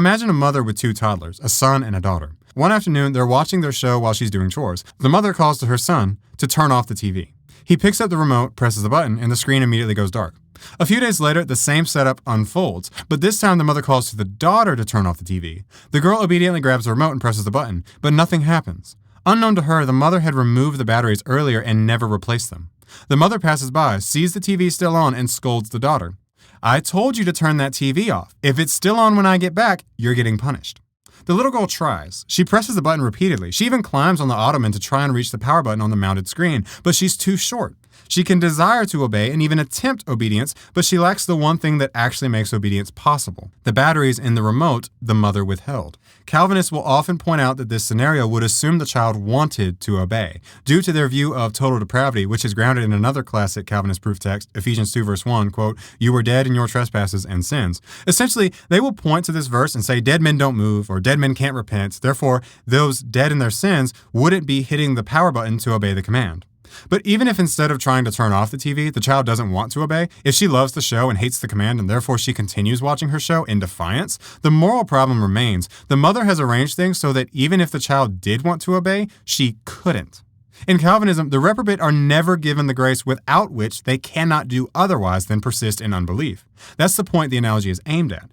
Imagine a mother with two toddlers, a son and a daughter. One afternoon, they're watching their show while she's doing chores. The mother calls to her son to turn off the TV. He picks up the remote, presses the button, and the screen immediately goes dark. A few days later, the same setup unfolds, but this time the mother calls to the daughter to turn off the TV. The girl obediently grabs the remote and presses the button, but nothing happens. Unknown to her, the mother had removed the batteries earlier and never replaced them. The mother passes by, sees the TV still on, and scolds the daughter. "I told you to turn that TV off. If it's still on when I get back, you're getting punished." The little girl tries. She presses the button repeatedly. She even climbs on the ottoman to try and reach the power button on the mounted screen, but she's too short. She can desire to obey and even attempt obedience, but she lacks the one thing that actually makes obedience possible: the batteries in the remote the mother withheld. Calvinists will often point out that this scenario would assume the child wanted to obey, due to their view of total depravity, which is grounded in another classic Calvinist proof text, Ephesians 2 verse 1, quote, "You were dead in your trespasses and sins." Essentially, they will point to this verse and say dead men don't move, or dead men can't repent, therefore those dead in their sins wouldn't be hitting the power button to obey the command. But even if instead of trying to turn off the TV, the child doesn't want to obey, if she loves the show and hates the command and therefore she continues watching her show in defiance, the moral problem remains. The mother has arranged things so that even if the child did want to obey, she couldn't. In Calvinism, the reprobate are never given the grace without which they cannot do otherwise than persist in unbelief. That's the point the analogy is aimed at.